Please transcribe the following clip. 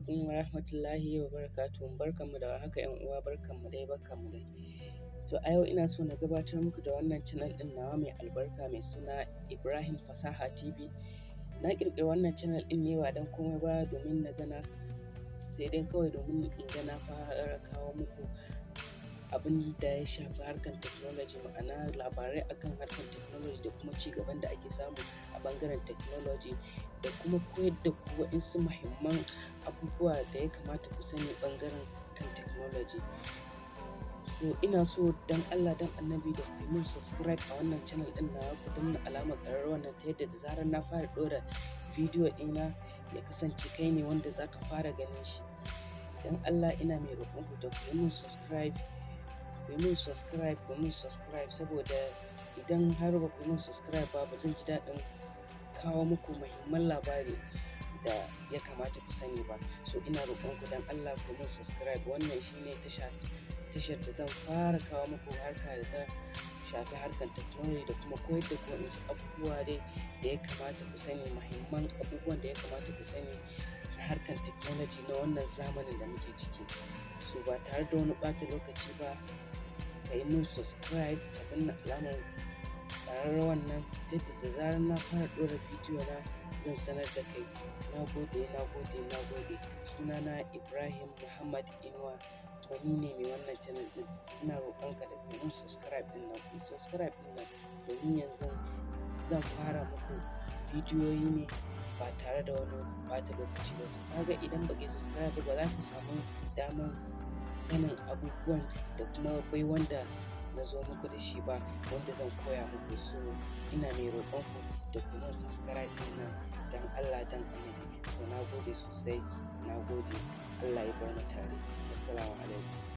alaikum wa rahmatullahi wa barakatuhu. Barkanmu da warhaka ‘yan uwa, barkanmu dai. To a yau ina so na gabatar muku da wannan channel ɗin nawa mai albarka mai suna Ibrahim Fasaha TV. Na ƙirƙiri wannan channel ɗin ne ba don komai ba domin sai dai kawai domin in ga na fara kawo muku abin da ya shafi harkar technology, ma'ana labarai akan harkar technology da kuma cigaban da ake samu a ɓangaren technology, da kuma koyar da ku waɗansu muhimman abubuwa da ya kamata ku sani ɓangaren kan technology. So ina so don Allah don Annabi da ku yi min subscribe a wannan channel ɗin nawa, ku danna alamar ƙararrawar nan ta yadda da zarar na fara ɗora bidiyo ɗina ya kasance kai ne wanda za ka fara ganin shi. Don Allah ina mai roƙonku da ku yi min subscribe, saboda idan har ba ku yi min subscribe ba zan ji daɗin kawo muku muhimman labari da ya kamata ku sani ba. So ina roƙonku don Allah ku min subscribe. Wannan shine tashar da zan fara kawo muku harka da ta shafi harkar technology da kuma koyar da ku wasu abubuwa dai da ya kamata ku sani, muhimman abubuwan da ya kamata ku sani na harkar technology na wannan zamanin da muke ciki. So ba tare da wani ɓata lokaci ba, ka yi min subscribe, ka danna alamar ƙararrawar nan ta yadda da zarar na fara ɗora bidiyo na zan sanar da kai. Na gode. Sunana Ibrahim Muhammad Inuwa, kuma ni ne mai wannan channel ɗin. Ina roƙonka da ku yi subscribe ɗin nan, domin yanzu zan fara muku bidiyoyi ne ba tare da wani ɓata lokaci ba. Kaga idan ba ka yi subscribe ba za ka samu damar sanin abubuwan da kuma baiwan da na zo muku da shi ba, wanda zan koya muku. So ina mai roƙonku da ku min subscribe ɗin nan don Allah don Annabi. To na gode sosai, na gode. Allah ya bar mu tare. Assalamu alaikum.